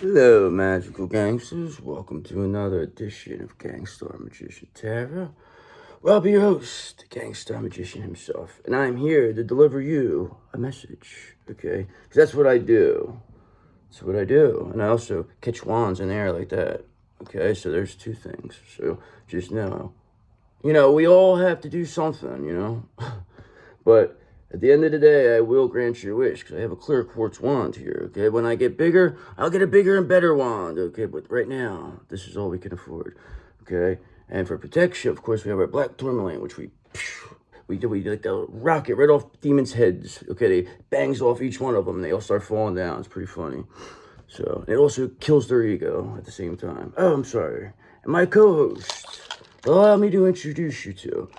Hello, magical gangsters. Welcome to another edition of Gangster Magician Tarot. Well, I'll be your host, the Gangster Magician himself, and I'm here to deliver you a message, okay? Because that's what I do. That's what I do. And I also catch wands in the air like that, okay? So there's two things. So just know, we all have to do something. But at the end of the day, I will grant your wish because I have a clear quartz wand here, okay? When I get bigger, I'll get a bigger and better wand, okay? But right now, this is all we can afford, okay? And for protection, of course, we have our black tourmaline, which we like the rocket right off demons' heads, okay? They bangs off each one of them, and they all start falling down. It's pretty funny. So, it also kills their ego at the same time. Oh, I'm sorry. And my co-host, allow me to introduce you to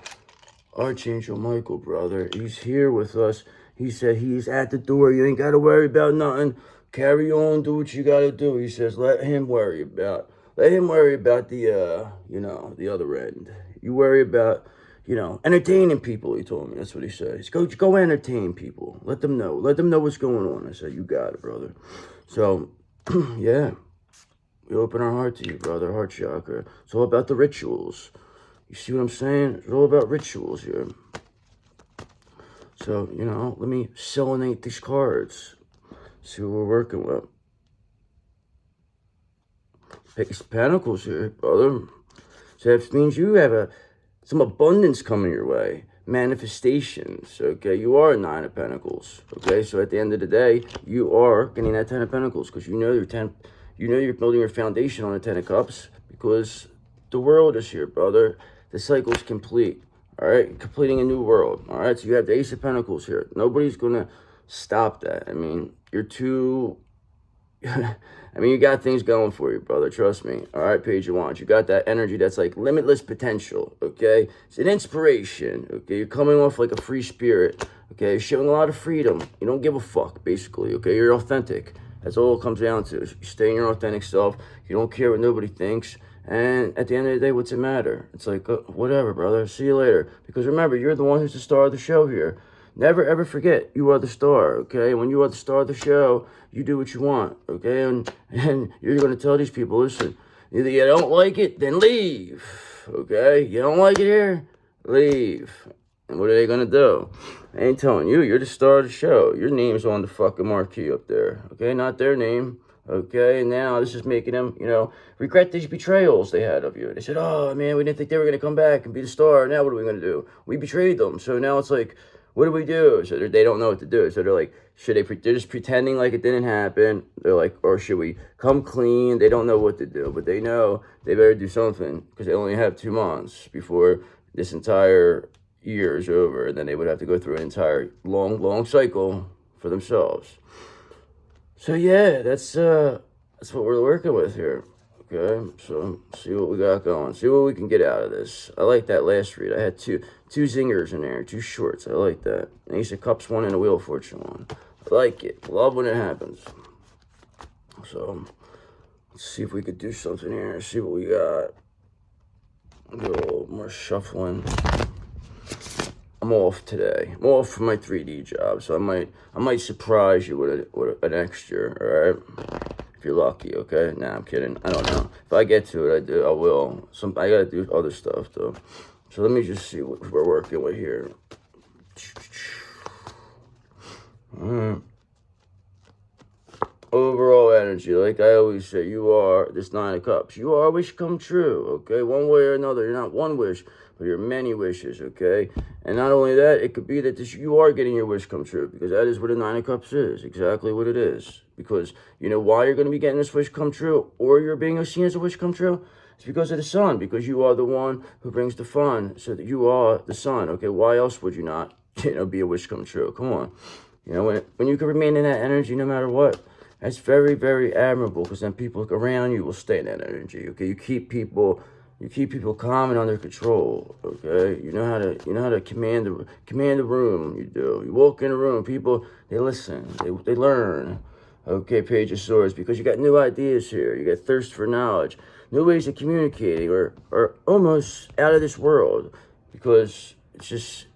Archangel Michael, brother. He's here with us. He said he's at the door. You ain't got to worry about nothing. Carry on, do what you got to do. He says, let him worry about the, the other end. You worry about, entertaining people, he told me. That's what he says. Go entertain people. Let them know what's going on. I said, you got it, brother. So, yeah, we open our heart to you, brother, heart chakra. It's all about the rituals. You see what I'm saying? It's all about rituals here. So, let me selenate these cards. See what we're working with. Ace of Pentacles here, brother. So that means you have some abundance coming your way. Manifestations, okay? You are a 9 of Pentacles, okay? So at the end of the day, you are getting that 10 of Pentacles because you're building your foundation on the 10 of Cups because the world is here, brother. The cycle is complete, all right? Completing a new world, all right? So you have the Ace of Pentacles here. Nobody's going to stop that. I mean, you're too... you got things going for you, brother. Trust me. All right, Page of Wands. You got that energy that's like limitless potential, okay? It's an inspiration, okay? You're coming off like a free spirit, okay? You're showing a lot of freedom. You don't give a fuck, basically, okay? You're authentic. That's all it comes down to. You stay in your authentic self. You don't care what nobody thinks. And at the end of the day, what's it matter? It's like, whatever, brother. See you later. Because remember, you're the one who's the star of the show here. Never, ever forget, you are the star, okay? When you are the star of the show, you do what you want, okay? And you're going to tell these people, listen, either you don't like it, then leave, okay? You don't like it here, leave. And what are they going to do? I ain't telling you, you're the star of the show. Your name's on the fucking marquee up there, okay? Not their name. Okay, and now this is making them, regret these betrayals they had of you. They said, oh, man, we didn't think they were going to come back and be the star. Now what are we going to do? We betrayed them. So now it's like, what do we do? So they don't know what to do. So they're like, they're just pretending like it didn't happen. They're like, or should we come clean? They don't know what to do, but they know they better do something because they only have 2 months before this entire year is over. And then they would have to go through an entire long cycle for themselves. So yeah, that's what we're working with here. Okay, so see what we got going. See what we can get out of this. I like that last read. I had two zingers in there, 2 shorts. I like that. An Ace of Cups 1 and a Wheel of Fortune 1. I like it. Love when it happens. So let's see if we could do something here. See what we got. Do a little more shuffling. I'm off today. I'm off for my 3D job, so I might surprise you with an extra, all right? If you're lucky, okay? Nah, I'm kidding. I don't know. If I get to it, I will. I gotta do other stuff though. So let me just see what we're working with here. Overall energy, like I always say, you are this 9 of Cups. You are a wish come true, okay? One way or another. You're not one wish, but you're many wishes, okay? And not only that, it could be that you are getting your wish come true because that is what a 9 of Cups is, exactly what it is. Because you know why you're going to be getting this wish come true or you're being seen as a wish come true? It's because of the sun, because you are the one who brings the fun, so that you are the sun, okay? Why else would you not, be a wish come true? Come on. When you can remain in that energy no matter what, that's very, very admirable because then people around you will stay in that energy, okay? You keep people calm and under control, okay? You know how to command the room, you do. You walk in a room, people, they listen, they learn, okay, Page of Swords, because you got new ideas here. You got thirst for knowledge, new ways of communicating or almost out of this world because it's just,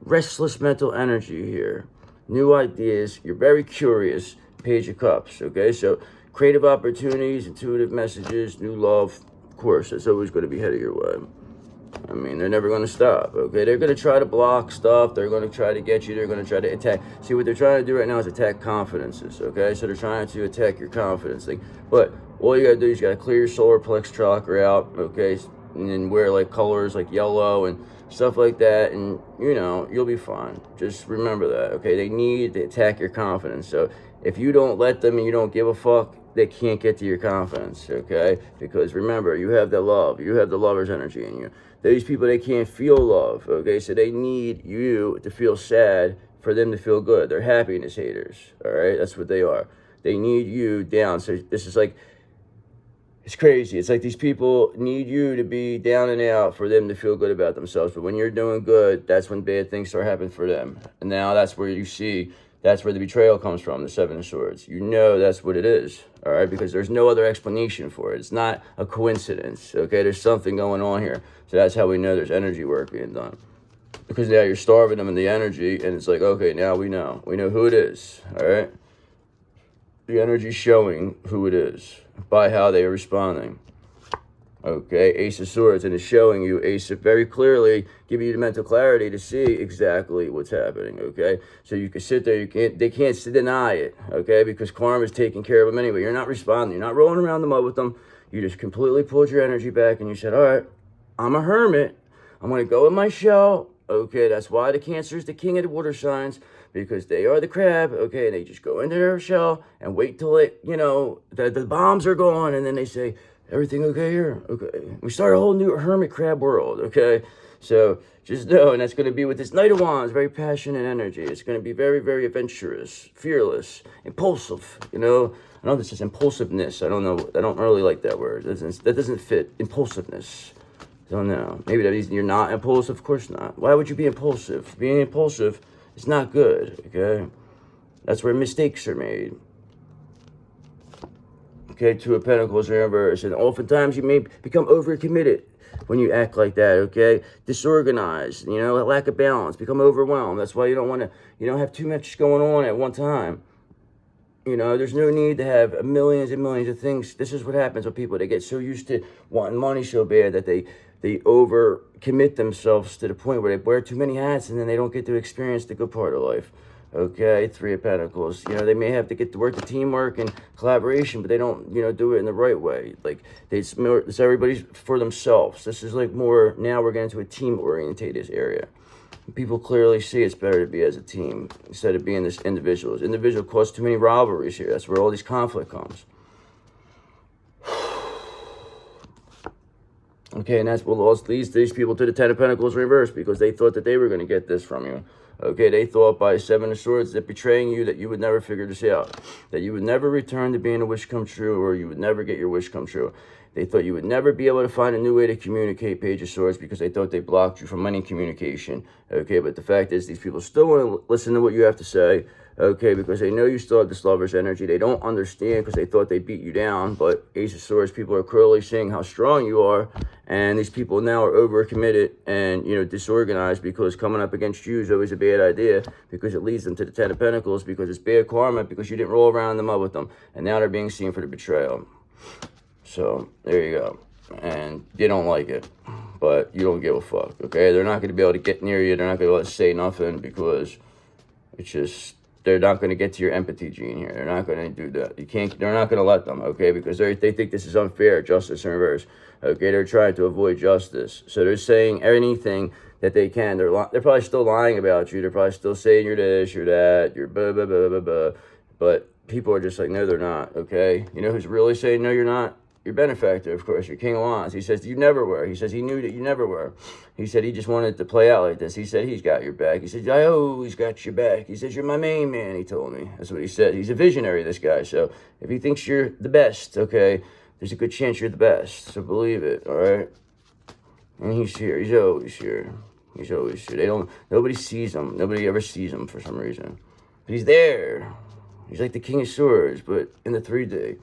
restless mental energy here. New ideas. You're very curious. Page of Cups, okay? So creative opportunities, intuitive messages, new love, of course, that's always going to be headed your way. I mean, they're never going to stop, okay? They're going to try to block stuff. They're going to try to get you. They're going to try to attack. See, what they're trying to do right now is attack confidences, okay? So they're trying to attack your confidence thing. But all you got to do is you got to clear your solar plex chakra out, okay? And then wear, like, colors like yellow and stuff like that, and, you know, you'll be fine. Just remember that, okay? They need to attack your confidence. So if you don't let them and you don't give a fuck, they can't get to your confidence, okay? Because remember, you have the love. You have the lover's energy in you. These people, they can't feel love, okay? So they need you to feel sad for them to feel good. They're happiness haters, all right? That's what they are. They need you down. So this is like, it's crazy. It's like these people need you to be down and out for them to feel good about themselves. But when you're doing good, that's when bad things start happening for them. And now that's where you see, that's where the betrayal comes from, the Seven of Swords. You know that's what it is, all right? Because there's no other explanation for it. It's not a coincidence, okay? There's something going on here. So that's how we know there's energy work being done. Because now you're starving them in the energy, and it's like, okay, now we know. We know who it is, all right? The energy's showing who it is by how they are responding. Okay, Ace of Swords, and it's showing you Ace of very clearly, giving you the mental clarity to see exactly what's happening, okay? So you can sit there, they can't deny it, okay? Because karma is taking care of them anyway. You're not responding, you're not rolling around the mud with them. You just completely pulled your energy back and you said, all right, I'm a hermit. I'm going to go in my shell, okay? That's why the Cancer is the king of the water signs, because they are the crab, okay? And they just go into their shell and wait till it, you know, the bombs are gone, and then they say, everything okay here? Okay. We start a whole new hermit crab world, okay? So just know, and that's going to be with this Knight of Wands, very passionate energy. It's going to be very, very adventurous, fearless, impulsive, you know? I know this is impulsiveness. I don't know. I don't really like that word. That doesn't fit. Impulsiveness. I don't know. Maybe that means you're not impulsive? Of course not. Why would you be impulsive? Being impulsive is not good, okay? That's where mistakes are made. Okay, Two of Pentacles in reverse. And oftentimes you may become overcommitted when you act like that, okay? Disorganized, you know, lack of balance, become overwhelmed. That's why you don't want to, you don't have too much going on at one time. You know, there's no need to have millions and millions of things. This is what happens with people. They get so used to wanting money so bad that they overcommit themselves to the point where they wear too many hats and then they don't get to experience the good part of life. Okay, Three of Pentacles. You know, they may have to get to work the teamwork and collaboration, but they don't, you know, do it in the right way. Like, it's everybody's for themselves. This is like more, now we're getting to a team-orientated area. People clearly see it's better to be as a team instead of being this individuals. Individual cause too many rivalries here. That's where all these conflict comes. Okay, and that's what leads these people to the Ten of Pentacles reverse, because they thought that they were going to get this from you. Okay, they thought by Seven of Swords that betraying you that you would never figure this out. That you would never return to being a wish come true, or you would never get your wish come true. They thought you would never be able to find a new way to communicate, Page of Swords, because they thought they blocked you from any communication. Okay, but the fact is these people still want to listen to what you have to say. Okay, because they know you still have this lover's energy. They don't understand because they thought they beat you down. But Ace of Swords, people are clearly seeing how strong you are. And these people now are overcommitted and, you know, disorganized, because coming up against you is always a bad idea, because it leads them to the Ten of Pentacles, because it's bad karma, because you didn't roll around the mud with them. And now they're being seen for the betrayal. So there you go. And you don't like it, but you don't give a fuck, okay? They're not going to be able to get near you. They're not going to be able to say nothing, because it's just, they're not going to get to your empathy gene here. They're not going to do that. You can't, they're not going to let them, okay? Because they think this is unfair, justice in reverse. Okay, they're trying to avoid justice. So they're saying anything that they can. They're probably still lying about you. They're probably still saying you're this, you're that, you're blah, blah, blah, blah, blah. But people are just like, no, they're not, okay? You know who's really saying, no, you're not? Your benefactor, of course, your King of Wands. He says, you never were. He says he knew that you never were. He said he just wanted it to play out like this. He said he's got your back. He said, I always got your back. He says, you're my main man, he told me. That's what he said. He's a visionary, this guy. So if he thinks you're the best, okay, there's a good chance you're the best. So believe it, all right? And he's here. He's always here. He's always here. Nobody sees him. Nobody ever sees him for some reason. But he's there. He's like the King of Swords, but in the 3D.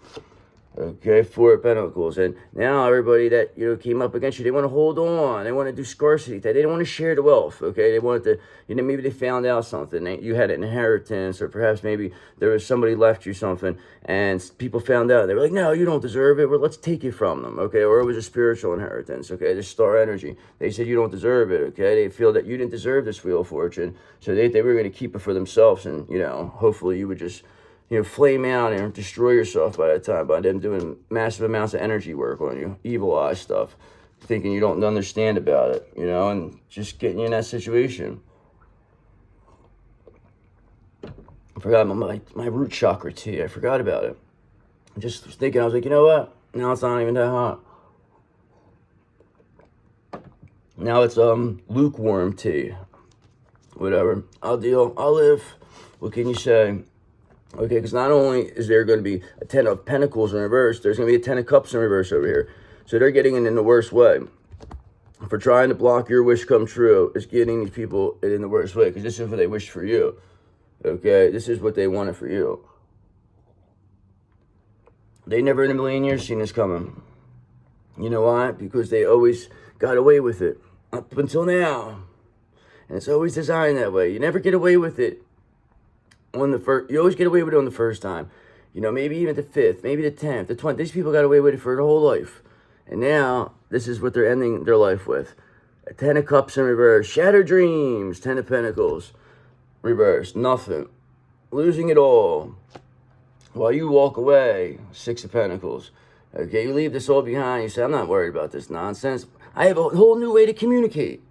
Okay, Four of Pentacles. And now everybody that, you know, came up against you, they want to hold on. They want to do scarcity. They don't want to share the wealth, okay? They wanted to, you know, maybe they found out something. You had an inheritance, or perhaps maybe there was somebody left you something, and people found out. They were like, no, you don't deserve it. Well, let's take it from them, okay? Or it was a spiritual inheritance, okay? The star energy. They said you don't deserve it, okay? They feel that you didn't deserve this Wheel of Fortune, so they were going to keep it for themselves, and, you know, hopefully you would just, you know, flame out and destroy yourself by that time by them doing massive amounts of energy work on you, evil eye stuff, thinking you don't understand about it, you know, and just getting you in that situation. I forgot my root chakra tea. I forgot about it. I just was thinking, I was like, you know what? Now it's not even that hot. Now it's lukewarm tea. Whatever. I'll deal. I'll live. What can you say? Okay, because not only is there going to be a 10 of Pentacles in reverse, there's going to be a 10 of Cups in reverse over here. So they're getting it in the worst way. For trying to block your wish come true, is getting these people in the worst way. Because this is what they wish for you. Okay, this is what they wanted for you. They never in a million years seen this coming. You know why? Because they always got away with it. Up until now. And it's always designed that way. You never get away with it on the first, you always get away with it on the first time. You know, maybe even the 5th, maybe the 10th, the 20th. These people got away with it for their whole life. And now, this is what they're ending their life with. A 10 of Cups in reverse. Shattered dreams. 10 of Pentacles. Reverse. Nothing. Losing it all. While you walk away. 6 of Pentacles. Okay, you leave this all behind. You say, I'm not worried about this nonsense. I have a whole new way to communicate.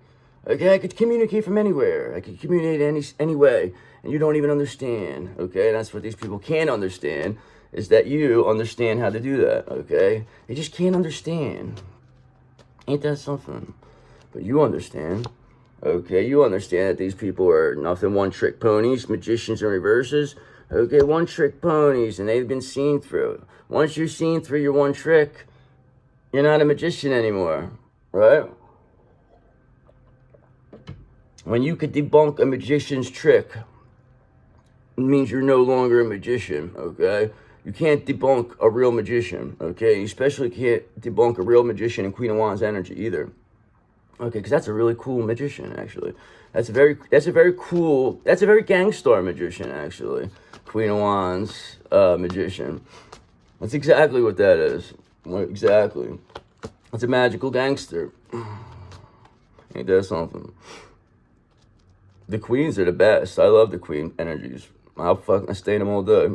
Okay, I could communicate from anywhere. I could communicate any way. And you don't even understand, okay? And that's what these people can't understand, is that you understand how to do that, okay? They just can't understand. Ain't that something? But you understand, okay? You understand that these people are nothing one-trick ponies, magicians and reverses, okay? One-trick ponies, and they've been seen through. Once you're seen through your one trick, you're not a magician anymore, right? When you could debunk a magician's trick, it means you're no longer a magician, okay? You can't debunk a real magician, okay? You especially can't debunk a real magician in Queen of Wands energy either. Okay, because that's a really cool magician, actually. That's a very gangster magician, actually. Queen of Wands magician. That's exactly what that is. Exactly. It's a magical gangster. Ain't that something? The queens are the best. I love the queen energies. I'll fucking stay in them all day.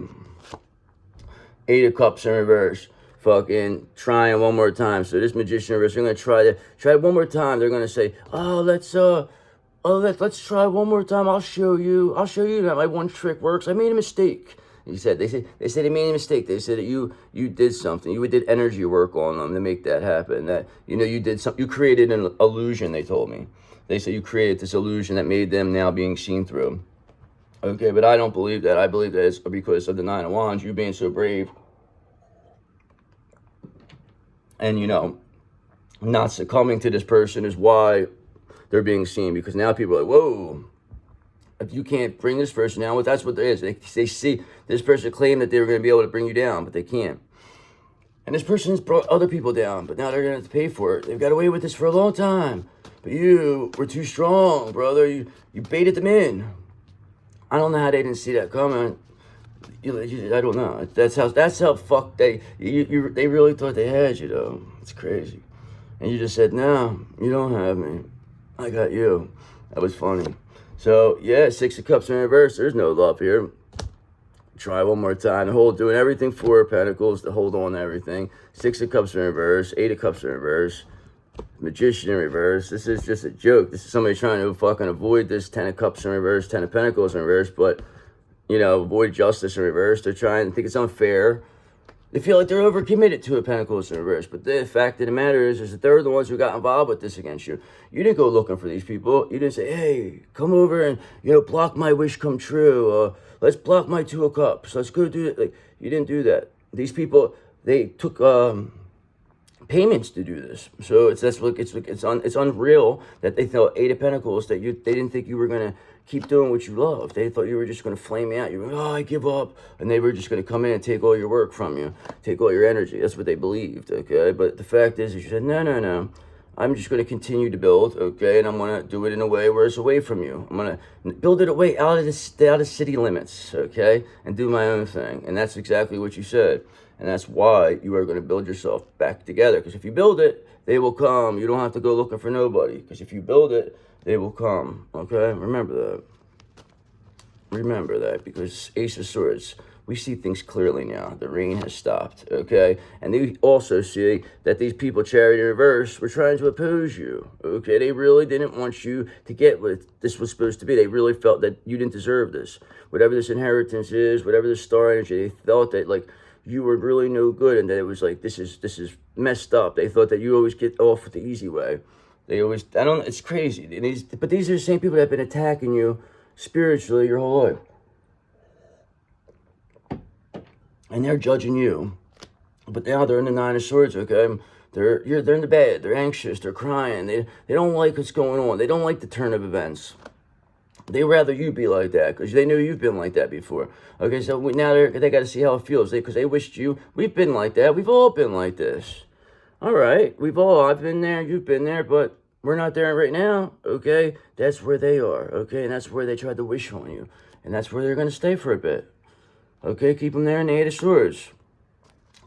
8 of Cups in reverse. Fucking trying one more time. So this magician reverse, they're gonna try one more time. They're gonna say, let's try one more time. I'll show you that my one trick works. I made a mistake. They said they made a mistake. They said that you did something. You did energy work on them to make that happen. That, you know, you created an illusion, they told me. They said you created this illusion that made them now being seen through. Okay, but I don't believe that. I believe that it's because of the 9 of Wands, you being so brave. And, you know, not succumbing to this person is why they're being seen. Because now people are like, whoa, if you can't bring this person down, well, that's what it is. They see this person claim that they were going to be able to bring you down, but they can't. And this person's brought other people down, but now they're going to have to pay for it. They've got away with this for a long time. But you were too strong, brother. You baited them in. I don't know how they didn't see that coming. I don't know. That's how fucked they really thought they had you, though. It's crazy. And you just said, no, you don't have me. I got you. That was funny. So, yeah, 6 of Cups in reverse. There's no love here. Try one more time. Doing everything 4 of Pentacles to hold on to everything. 6 of Cups in reverse. 8 of Cups in reverse. Magician in reverse. This is just a joke. This is somebody trying to fucking avoid this 10 of Cups in reverse, 10 of Pentacles in reverse, but, you know, avoid justice in reverse. They're trying to think it's unfair. They feel like they're overcommitted to a Pentacles in reverse. But the fact of the matter is that they're the ones who got involved with this against you. You didn't go looking for these people. You didn't say, hey, come over and, you know, block my wish come true. Let's block my 2 of Cups. Let's go do it. Like, you didn't do that. These people, they took payments to do this. So it's unreal that they thought 8 of Pentacles, that they didn't think you were gonna keep doing what you love. They thought you were just going to flame out. You were, oh, I give up. And they were just going to come in and take all your work from you, take all your energy. That's what they believed, okay? But the fact is you said, no. I'm just going to continue to build, okay? And I'm going to do it in a way where it's away from you. I'm going to build it away out of city limits, okay? And do my own thing. And that's exactly what you said. And that's why you are going to build yourself back together. Because if you build it, they will come. You don't have to go looking for nobody. Because if you build it, they will come, okay? Remember that. Remember that, because Ace of Swords, we see things clearly now. The rain has stopped, okay? And they also see that these people, Charity in reverse, were trying to oppose you, okay? They really didn't want you to get what this was supposed to be. They really felt that you didn't deserve this. Whatever this inheritance is, whatever this star energy, they felt that, like, you were really no good, and that it was like, this is messed up. They thought that you always get off with the easy way. They always, it's crazy. But these are the same people that have been attacking you spiritually your whole life. And they're judging you. But now they're in the Nine of Swords, okay? They're in the bed. They're anxious. They're crying. They don't like what's going on. They don't like the turn of events. They rather you be like that because they knew you've been like that before. Okay, so now they got to see how it feels. Because they wished we've been like that. We've all been like this. All right, I've been there, you've been there, but we're not there right now, okay? That's where they are, okay? And that's where they tried to wish on you. And that's where they're going to stay for a bit. Okay, keep them there in the Eight of Swords.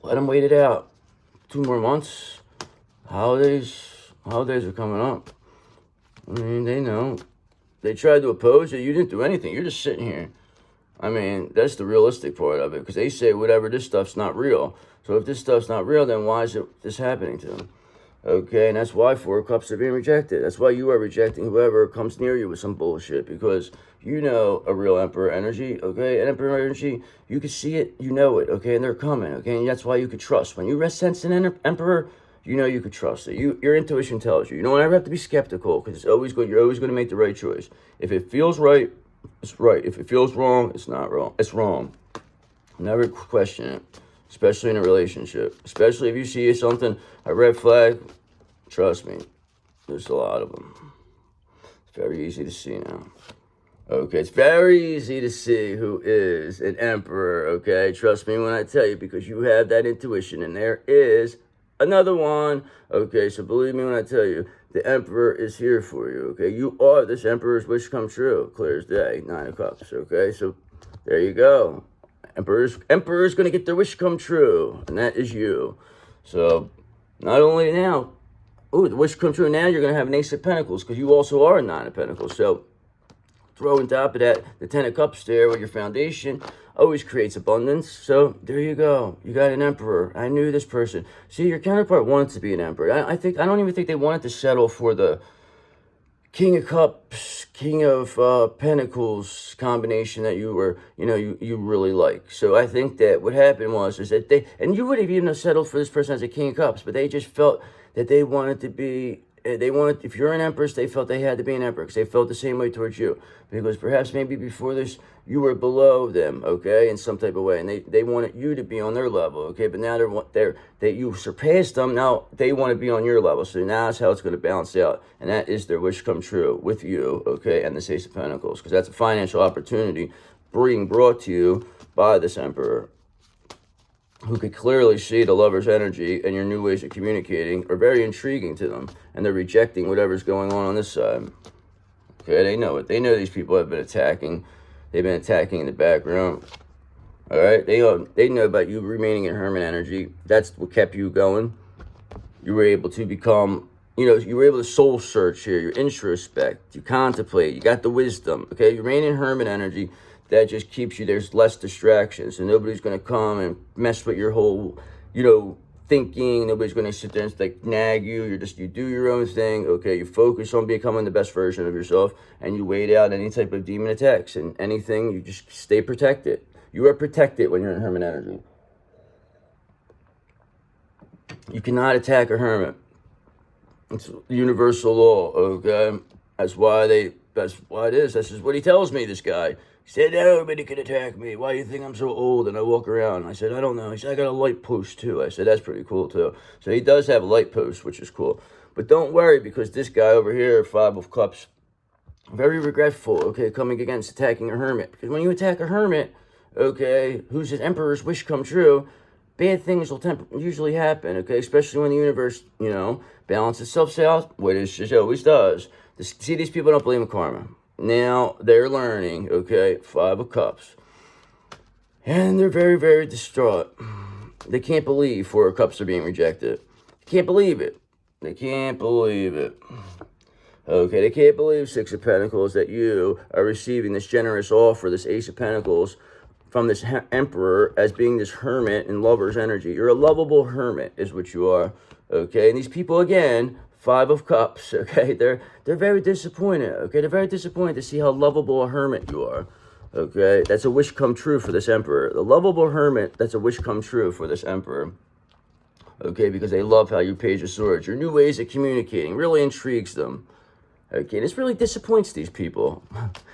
Let them wait it out. 2 more months. Holidays are coming up. I mean, they know. They tried to oppose you. You didn't do anything. You're just sitting here. I mean, that's the realistic part of it. Because they say, whatever, this stuff's not real. So if this stuff's not real, then why is this happening to them? Okay, and that's why 4 of Cups are being rejected. That's why you are rejecting whoever comes near you with some bullshit. Because you know a real Emperor energy, okay? An Emperor energy, you can see it, you know it, okay? And they're coming, okay? And that's why you could trust. When you sense an Emperor, you know you could trust it. Your intuition tells you. You don't ever have to be skeptical because it's always good. You're always going to make the right choice. If it feels right, it's right. If it feels wrong, it's not wrong. It's wrong. Never question it. Especially in a relationship. Especially if you see something, a red flag, trust me, there's a lot of them. It's very easy to see now. Okay, it's very easy to see who is an Emperor, okay? Trust me when I tell you, because you have that intuition, and there is another one, okay? So believe me when I tell you, the Emperor is here for you, okay? You are this Emperor's wish come true, clear as day, 9 of Cups, okay? So there you go. Emperor's going to get their wish come true, and that is you. So, not only now, the wish come true now, you're going to have an Ace of Pentacles, because you also are a 9 of Pentacles. So, throw on top of that, the 10 of Cups there with your foundation always creates abundance. So, there you go. You got an Emperor. I knew this person. See, your counterpart wanted to be an Emperor. I don't even think they wanted to settle for the King of Cups, King of Pentacles combination that you were, you really like. So I think that what happened is that and you would have even settled for this person as a King of Cups, but they just felt that they wanted to be, if you're an Empress, they felt they had to be an Emperor because they felt the same way towards you. Because perhaps maybe before this, you were below them, okay, in some type of way, and they wanted you to be on their level, okay, but now you surpassed them, now they want to be on your level, so now that's how it's going to balance out, and that is their wish come true with you, okay, and the Ace of Pentacles, because that's a financial opportunity being brought to you by this Emperor, who could clearly see the Lover's energy and your new ways of communicating are very intriguing to them, and they're rejecting whatever's going on this side. Okay, they know it. They know these people have been attacking. They've been attacking in the background. All right, they know about you remaining in Hermit energy. That's what kept you going. You were able to become, you were able to soul search here. You introspect, you contemplate, you got the wisdom. Okay, you remain in Hermit energy. That just keeps you, there's less distractions. And nobody's going to come and mess with your whole, thinking. Nobody's going to sit there and nag you. You do your own thing. Okay, you focus on becoming the best version of yourself, and you wait out any type of demon attacks and anything. You just stay protected. You are protected when you're in Hermit energy. You cannot attack a Hermit. It's universal law. Okay, that's why it is. This is what he tells me. This guy. He said, nobody can attack me. Why do you think I'm so old? And I walk around. I said, I don't know. He said, I got a light post too. I said, that's pretty cool too. So he does have a light post, which is cool. But don't worry, because this guy over here, 5 of Cups, Very regretful, okay, coming against attacking a hermit. Because when you attack a hermit, okay, who's his emperor's wish come true, bad things will usually happen, okay, especially when the universe, you know, balances itself out, what it always does. See, these people don't believe in karma. Now, they're learning, okay, 5 of Cups. And they're very, very distraught. They can't believe 4 of Cups are being rejected. They can't believe it. They can't believe it. Okay, they can't believe 6 of Pentacles that you are receiving this generous offer, this Ace of Pentacles, from this Emperor as being this hermit in lover's energy. You're a lovable hermit is what you are. Okay, and these people, again, 5 of Cups, okay, they're very disappointed. Okay, they're very disappointed to see how lovable a hermit you are. Okay, that's a wish come true for this Emperor. The lovable hermit, that's a wish come true for this Emperor. Okay, because they love how you Page of Swords. Your new ways of communicating really intrigues them. Okay, this really disappoints these people.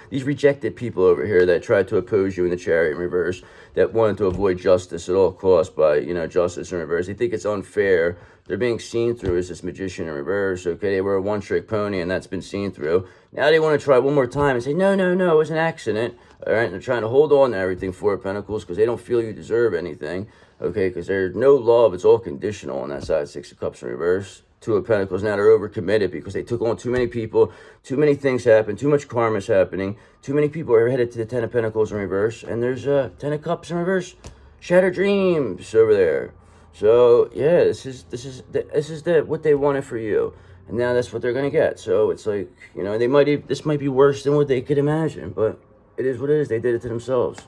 These rejected people over here that tried to oppose you in the Chariot in reverse, that wanted to avoid justice at all costs by, you know, justice in reverse. They think it's unfair. They're being seen through as this magician in reverse. Okay, they were a one-trick pony, and that's been seen through. Now they want to try one more time and say, no, no, no, it was an accident. All right, and they're trying to hold on to everything, 4 of Pentacles, because they don't feel you deserve anything. Okay, because there's no love. It's all conditional on that side, 6 of Cups in reverse. 2 of Pentacles, now they're overcommitted because they took on too many people, too many things happen, too much karma is happening, too many people are headed to the 10 of Pentacles in reverse, and there's 10 of Cups in reverse, shattered dreams over there. So yeah, this is what they wanted for you, and now that's what they're gonna get. So it's like, you know, this might be worse than what they could imagine, but it is what it is. They did it to themselves.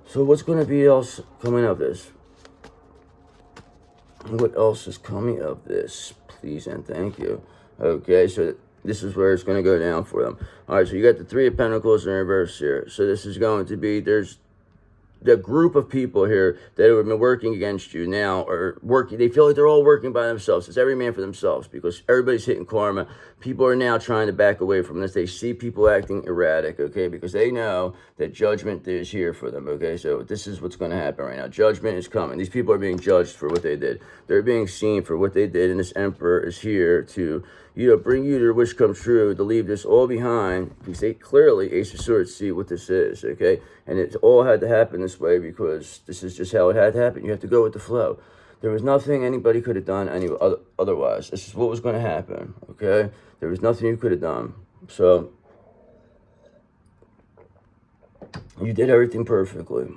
So what's gonna be else coming of this? What else is coming of this? Please and thank you. Okay, so this is where it's going to go down for them. All right, so you got the 3 of Pentacles in reverse here. So this is going to be, there's the group of people here that have been working against you now are working. They feel like they're all working by themselves. It's every man for themselves because everybody's hitting karma. People are now trying to back away from this. They see people acting erratic, okay, because they know that judgment is here for them, okay? So this is what's going to happen right now. Judgment is coming. These people are being judged for what they did. They're being seen for what they did, and this Emperor is here to, you know, bring you their wish come true, to leave this all behind, because they clearly, Ace of Swords, see what this is, okay? And it all had to happen this way because this is just how it had to happen. You have to go with the flow. There was nothing anybody could have done otherwise. This is what was going to happen, okay? There was nothing you could have done. So you did everything perfectly.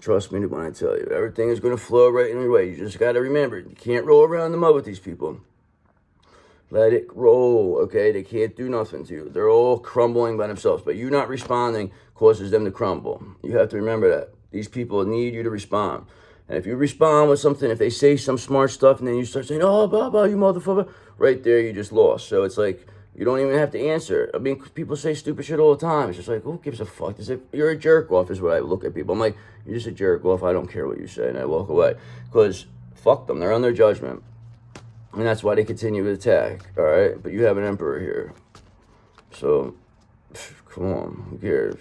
Trust me when I tell you. Everything is going to flow right in your way. You just got to remember, you can't roll around in the mud with these people. Let it roll, okay? They can't do nothing to you. They're all crumbling by themselves. But you not responding causes them to crumble. You have to remember that. These people need you to respond. And if you respond with something, if they say some smart stuff and then you start saying, oh, blah, blah, you motherfucker, right there, you just lost. So it's like, you don't even have to answer. I mean, people say stupid shit all the time. It's just like, who gives a fuck? You're a jerk off is what I look at people. I'm like, you're just a jerk off. I don't care what you say. And I walk away. Because fuck them. They're on their judgment. And that's why they continue to attack, all right? But you have an Emperor here. So, come on, who cares?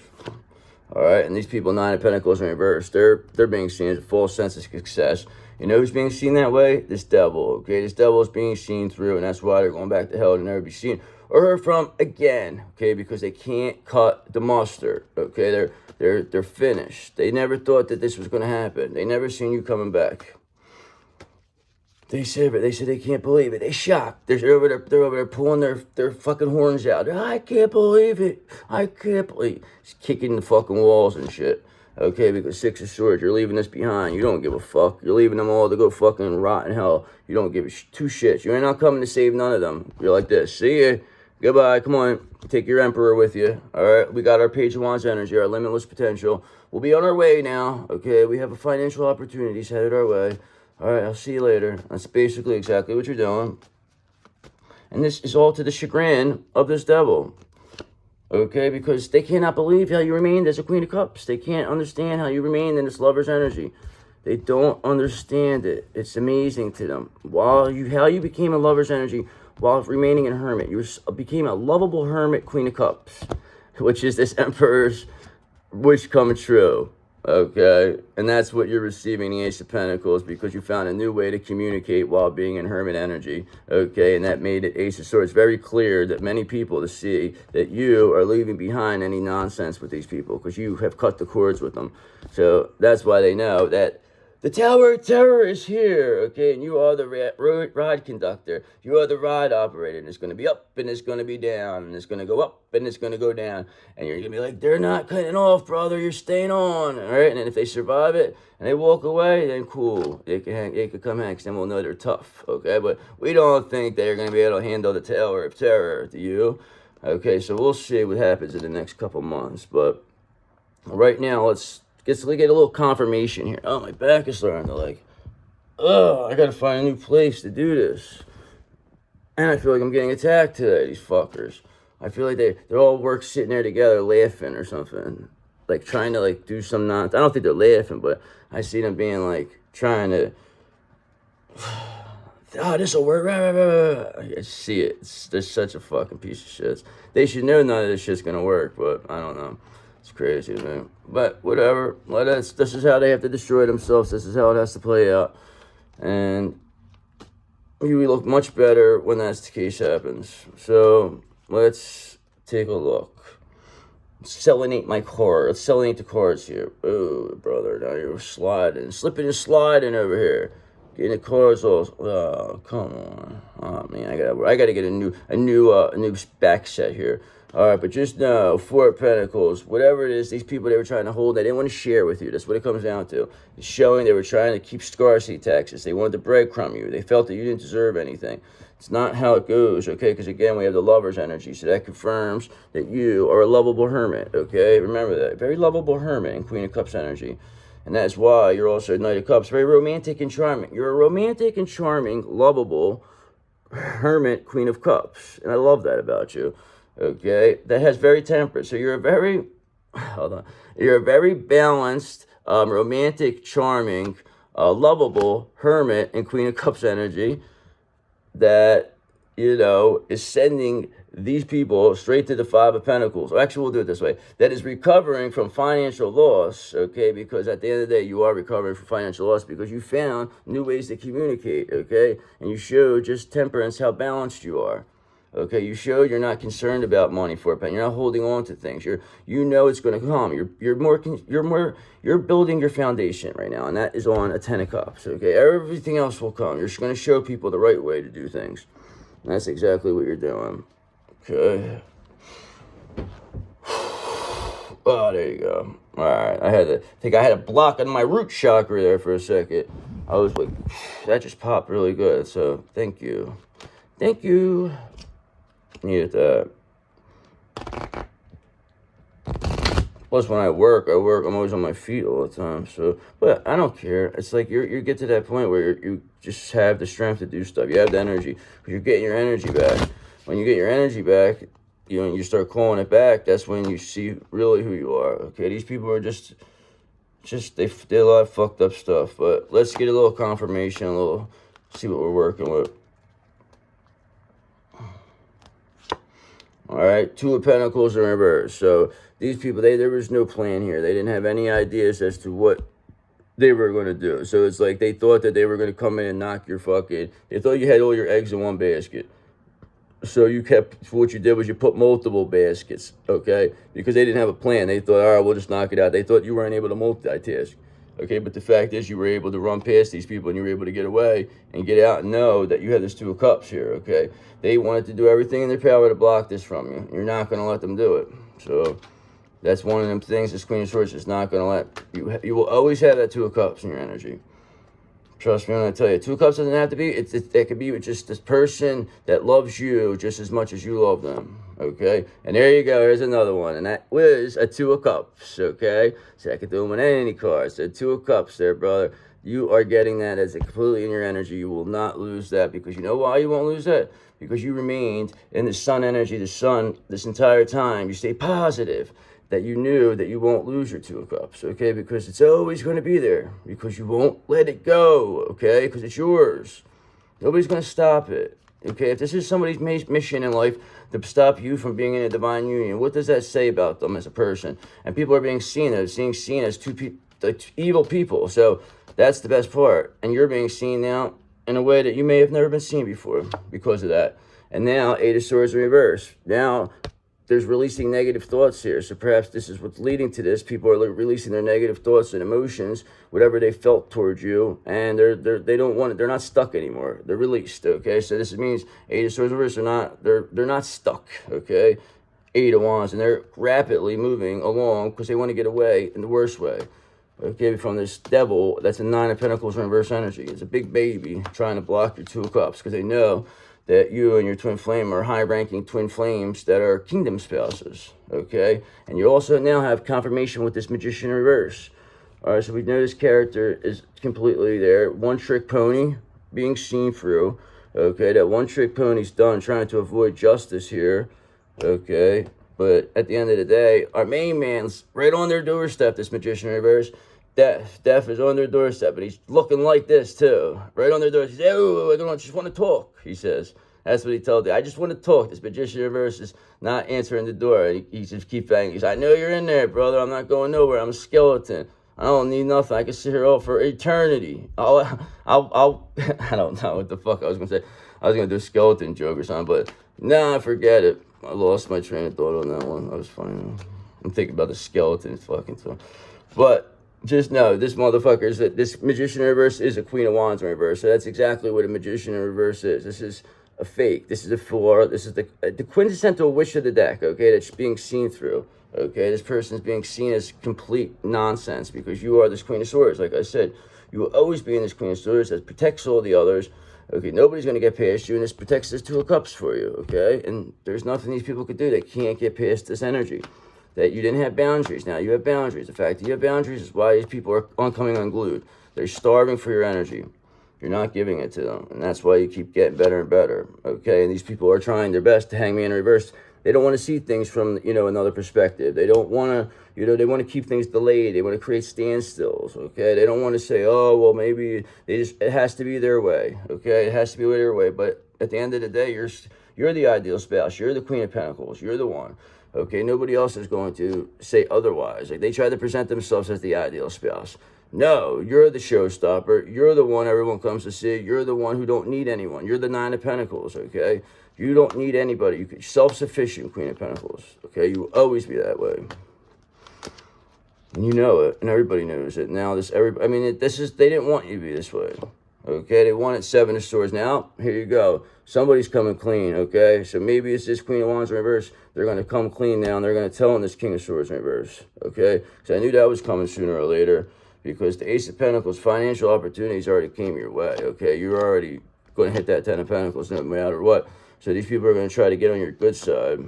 All right, and these people, 9 of Pentacles in reverse, they're being seen as a false sense of success. You know who's being seen that way? This devil, okay? This devil is being seen through, and that's why they're going back to hell to never be seen or heard from again, okay? Because they can't cut the mustard, okay? They're finished. They never thought that this was going to happen. They never seen you coming back. They said they can't believe it. They shocked. They're over there pulling their fucking horns out. I can't believe it. I can't believe it. Just kicking the fucking walls and shit. Okay, because 6 of Swords, you're leaving this behind. You don't give a fuck. You're leaving them all to go fucking rot in hell. You don't give two shits. You're not coming to save none of them. You're like this. See ya. Goodbye. Come on. Take your Emperor with you. All right. We got our Page of Wands energy, our limitless potential. We'll be on our way now. Okay. We have a financial opportunities headed our way. All right, I'll see you later. That's basically exactly what you're doing. And this is all to the chagrin of this devil. Okay, because they cannot believe how you remained as a Queen of Cups. They can't understand how you remained in this lover's energy. They don't understand it. It's amazing to them. How you became a lover's energy while remaining a hermit. You became a lovable hermit Queen of Cups, which is this Emperor's wish coming true. Okay, and that's what you're receiving, the Ace of Pentacles, because you found a new way to communicate while being in Hermit energy. Okay, and that made it Ace of Swords very clear that many people to see that you are leaving behind any nonsense with these people because you have cut the cords with them. So that's why they know that the Tower of Terror is here, okay? And you are the ride conductor. You are the ride operator. And it's going to be up and it's going to be down. And it's going to go up and it's going to go down. And you're going to be like, they're not cutting off, brother. You're staying on, all right? And then if they survive it and they walk away, then cool. They can come hang, because then we'll know they're tough, okay? But we don't think they're going to be able to handle the Tower of Terror, do you? Okay, so we'll see what happens in the next couple months. But right now, let's get a little confirmation here. Oh, my back is starting to like, I gotta find a new place to do this. And I feel like I'm getting attacked today, these fuckers. I feel like they're all sitting there together laughing or something. Like trying to like do some nonsense. I don't think they're laughing, but I see them being like trying to, this'll work. I see it. They're such a fucking piece of shit. They should know none of this shit's gonna work, but I don't know. It's crazy, man. But whatever. This is how they have to destroy themselves. This is how it has to play out. And you look much better when that's the case happens. So let's take a look. Selenate my card. Let's selenate the cards here. Oh, brother. Now you're slipping and sliding over here. Getting the cards all. Oh, come on. Oh man, I gotta get a new back set here. All right, but just know, Four of Pentacles, whatever it is, these people they were trying to hold, they didn't want to share with you. That's what it comes down to. It's showing they were trying to keep scarcity taxes. They wanted to breadcrumb you. They felt that you didn't deserve anything. It's not how it goes, okay? Because, again, we have the Lover's energy, so that confirms that you are a lovable hermit, okay? Remember that. Very lovable hermit in Queen of Cups energy. And that's why you're also Knight of Cups. Very romantic and charming. You're a romantic and charming, lovable hermit, Queen of Cups. And I love that about you. Okay, that has very temperate. So you're a very, you're a very balanced, romantic, charming, lovable hermit in Queen of Cups energy that, you know, is sending these people straight to the Five of Pentacles. Or actually, we'll do it this way. That is recovering from financial loss, okay? Because at the end of the day, you are recovering from financial loss because you found new ways to communicate, okay? And you showed just temperance, how balanced you are. Okay, you show you're not concerned about money for a penny. You're not holding on to things. You know it's going to come. You're building your foundation right now, and that is on a 10 of Cups. Okay, everything else will come. You're just going to show people the right way to do things. And that's exactly what you're doing. Okay. Oh, there you go. All right, I had a block on my root chakra there for a second. I was like, that just popped really good. So thank you. Needed that. Plus, when I work, I'm always on my feet all the time. So, but I don't care. It's like you get to that point where you just have the strength to do stuff. You have the energy. You're getting your energy back. When you get your energy back, you start calling it back. That's when you see really who you are. Okay, these people are just they did a lot of fucked up stuff. But let's get a little confirmation. See what we're working with. All right, Two of Pentacles in reverse. So these people, there was no plan here. They didn't have any ideas as to what they were going to do. So it's like they thought that they were going to come in and knock your fucking... They thought you had all your eggs in one basket. So what you did was you put multiple baskets, okay? Because they didn't have a plan. They thought, all right, we'll just knock it out. They thought you weren't able to multitask. Okay, but the fact is you were able to run past these people and you were able to get away and get out and know that you had this Two of Cups here, okay? They wanted to do everything in their power to block this from you. You're not going to let them do it. So that's one of them things this Queen of Swords is not going to let you. You will always have that Two of Cups in your energy. Trust me when I tell you. Two of Cups doesn't have to be. It could be just this person that loves you just as much as you love them. Okay? And there you go. There's another one. And that was a Two of Cups. Okay? So I could do them with any card. So Two of Cups there, brother. You are getting that as a completely in your energy. You will not lose that because you know why you won't lose that? Because you remained in the sun energy, the sun, this entire time. You stay positive. That you knew that you won't lose your Two of Cups, okay? Because it's always going to be there. Because you won't let it go, okay? Because it's yours. Nobody's going to stop it, okay? If this is somebody's mission in life to stop you from being in a divine union, what does that say about them as a person? And people are being seen as two evil people. So that's the best part. And you're being seen now in a way that you may have never been seen before because of that. And now, Eight of Swords in reverse. Now, there's releasing negative thoughts here. So perhaps this is what's leading to this. People are releasing their negative thoughts and emotions, whatever they felt towards you, and they don't want it. They're not stuck anymore. They're released. Okay, so this means Eight of Swords in reverse. They're not stuck. Okay, Eight of Wands, and they're rapidly moving along because they want to get away in the worst way. Okay, from this devil that's a Nine of Pentacles in reverse energy. It's a big baby trying to block your Two of Cups because they know that you and your twin flame are high-ranking twin flames that are kingdom spouses, okay? And you also now have confirmation with this Magician in reverse. All right, so we know this character is completely there. One-trick pony being seen through, okay? That one-trick pony's done trying to avoid justice here, okay? But at the end of the day, our main man's right on their doorstep, this Magician in reverse. Death is on their doorstep, but he's looking like this too. Right on their doorstep. He says, oh, I just want to talk, he says. That's what he told you. I just want to talk. This Magician in reverse is not answering the door. He just keeps banging. He's like, I know you're in there, brother. I'm not going nowhere. I'm a skeleton. I don't need nothing. I can sit here all for eternity. I don't know what the fuck I was going to say. I was going to do a skeleton joke or something, but nah, forget it. I lost my train of thought on that one. That was funny. I'm thinking about the skeleton fucking thing. But just know, this motherfucker is that this Magician in reverse is a Queen of Wands in reverse. So that's exactly what a Magician in reverse is. This is a fake. This is a four. This is the quintessential wish of the deck, okay, that's being seen through. Okay, this person's being seen as complete nonsense because you are this Queen of Swords. Like I said, you will always be in this Queen of Swords that protects all the others. Okay, nobody's going to get past you, and this protects this Two of Cups for you, okay? And there's nothing these people could do. They can't get past this energy. That you didn't have boundaries. Now you have boundaries. The fact that you have boundaries is why these people are coming unglued. They're starving for your energy. You're not giving it to them, and that's why you keep getting better and better, okay? And these people are trying their best to hang me in reverse. They don't want to see things from, another perspective. They don't want to, they want to keep things delayed. They want to create standstills, okay? They don't want to say, oh, well, maybe it has to be their way, okay? It has to be their way, but at the end of the day, you're the ideal spouse. You're the Queen of Pentacles. You're the one, okay? Nobody else is going to say otherwise. Like, they try to present themselves as the ideal spouse. No, you're the showstopper. You're the one everyone comes to see. You're the one who don't need anyone. You're the Nine of Pentacles, okay? You don't need anybody. You're self-sufficient, Queen of Pentacles, okay? You will always be that way. And you know it, and everybody knows it. Now, they didn't want you to be this way, okay? They wanted Seven of Swords. Now, here you go. Somebody's coming clean, okay? So maybe it's this Queen of Wands in reverse. They're going to come clean now, and they're going to tell them this King of Swords in reverse, okay? So I knew that was coming sooner or later. Because the Ace of Pentacles, financial opportunities already came your way, okay? You're already going to hit that Ten of Pentacles no matter what. So these people are going to try to get on your good side,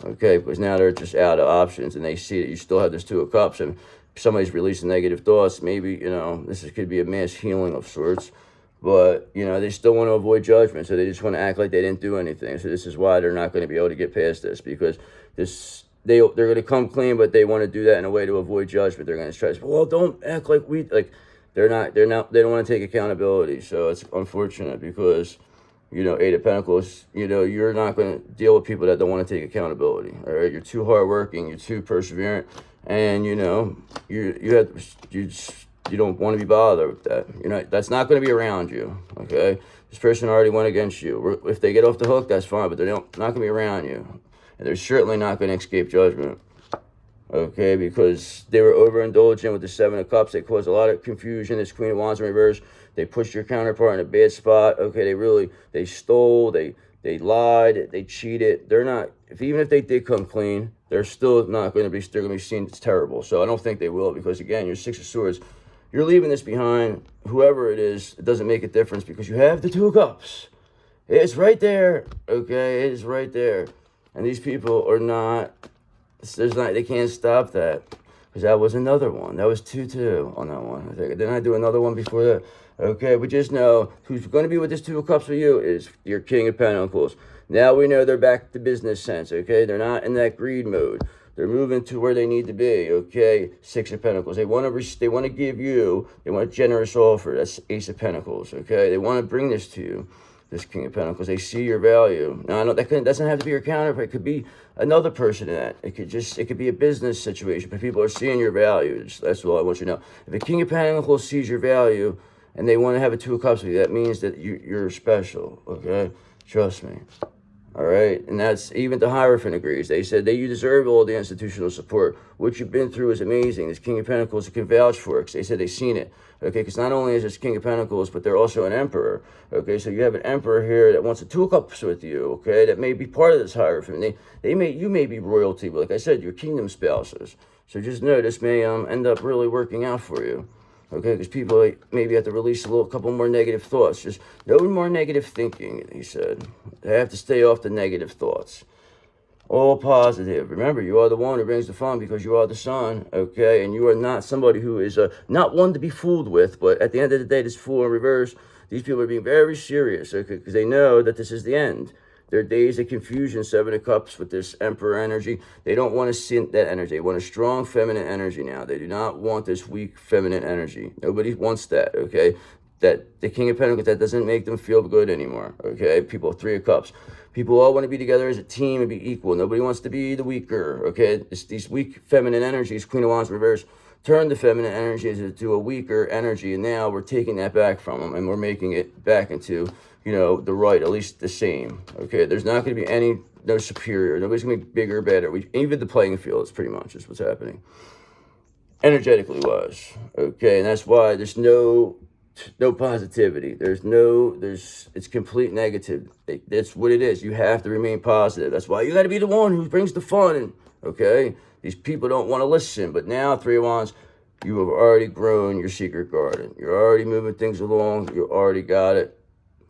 okay? Because now they're just out of options, and they see that you still have this Two of Cups, and somebody's releasing negative thoughts. Maybe, could be a mass healing of sorts. But, they still want to avoid judgment, so they just want to act like they didn't do anything. So this is why they're not going to be able to get past this, because they're going to come clean, but they want to do that in a way to avoid judgment. They're going to try to say, well, don't act like they don't want to take accountability. So it's unfortunate because, Eight of Pentacles, you're not going to deal with people that don't want to take accountability. All right. You're too hardworking. You're too perseverant. And, you don't want to be bothered with that. That's not going to be around you. Okay. This person already went against you. If they get off the hook, that's fine, but they're not going to be around you. And they're certainly not going to escape judgment, okay, because they were overindulgent with the Seven of Cups. They caused a lot of confusion. This Queen of Wands in reverse, they pushed your counterpart in a bad spot, okay, they stole, they lied, they cheated. They're not, even if they did come clean, they're still not going to be, they're going to be seen as terrible. So I don't think they will, because again, you're Six of Swords. You're leaving this behind, whoever it is, it doesn't make a difference because you have the Two of Cups. It's right there, okay, it is right there. And these people are not, they can't stop that. Because that was another one. That was 2-2 on that one. Didn't I do another one before that? Okay, but just know who's going to be with this Two of Cups for you is your King of Pentacles. Now we know they're back to business sense, okay? They're not in that greed mode. They're moving to where they need to be, okay? Six of Pentacles. They want to give you, they want a generous offer. That's Ace of Pentacles, okay? They want to bring this to you. this King of Pentacles. They see your value. Now, I know that doesn't have to be your counterpart. It could be another person in that. It could be a business situation, but people are seeing your value. That's all I want you to know. If a King of Pentacles sees your value and they want to have a Two of Cups with you, that means that you're special, okay? Trust me. All right, and that's even the Hierophant agrees. They said that you deserve all the institutional support. What you've been through is amazing. This King of Pentacles can vouch for it, because they said they've seen it. Okay, because not only is this King of Pentacles, but they're also an Emperor. Okay, so you have an Emperor here that wants a Two of Cups with you. Okay, that may be part of this Hierophant. You may be royalty, but like I said, you're kingdom spouses. So just know this may end up really working out for you. Okay, because people maybe have to release couple more negative thoughts. Just no more negative thinking, he said. They have to stay off the negative thoughts. All positive. Remember, you are the one who brings the fun because you are the sun, okay? And you are not somebody who is not one to be fooled with, but at the end of the day, this fool in reverse, these people are being very serious, okay? Because they know that this is the end. Their days of confusion, Seven of Cups with this Emperor energy. They don't want to scent that energy. They want a strong feminine energy now. They do not want this weak feminine energy. Nobody wants that, okay? That the King of Pentacles, that doesn't make them feel good anymore, okay? People, Three of Cups. People all want to be together as a team and be equal. Nobody wants to be the weaker, okay? These weak feminine energies, Queen of Wands reverse, turn the feminine energies into a weaker energy, and now we're taking that back from them, and we're making it back into, you know, the right, at least the same, okay? There's not going to be no superior. Nobody's going to be bigger or better. Even the playing field is pretty much just what's happening. Energetically wise, okay? And that's why there's no positivity. It's complete negative. That's what it is. You have to remain positive. That's why you got to be the one who brings the fun, okay? These people don't want to listen, but now, Three of Wands, you have already grown your secret garden. You're already moving things along. You already got it.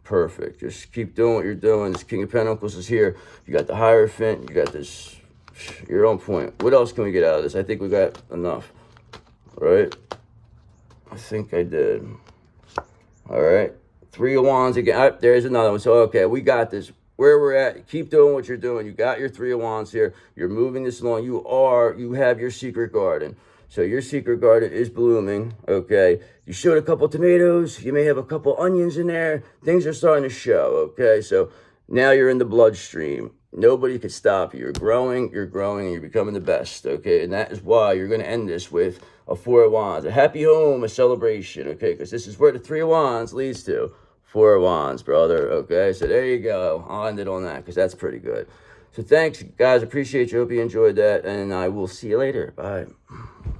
Perfect. Just keep doing what you're doing. This King of Pentacles is here. You got the Hierophant. You got this. You're on point. What else can we get out of this? I think we got enough. Right? I think I did. All right. Three of Wands again. There's another one. So, okay, we got this. Where we're at, keep doing what you're doing. You got your Three of Wands here. You're moving this along. You have your secret garden. So your secret garden is blooming, okay? You showed a couple tomatoes. You may have a couple onions in there. Things are starting to show, okay? So now you're in the bloodstream. Nobody can stop you. You're growing, and you're becoming the best, okay? And that is why you're going to end this with a Four of Wands. A happy home, a celebration, okay? Because this is where the Three of Wands leads to. Four of Wands, brother, okay? So there you go. I'll end it on that because that's pretty good. So thanks, guys. Appreciate you. Hope you enjoyed that. And I will see you later. Bye.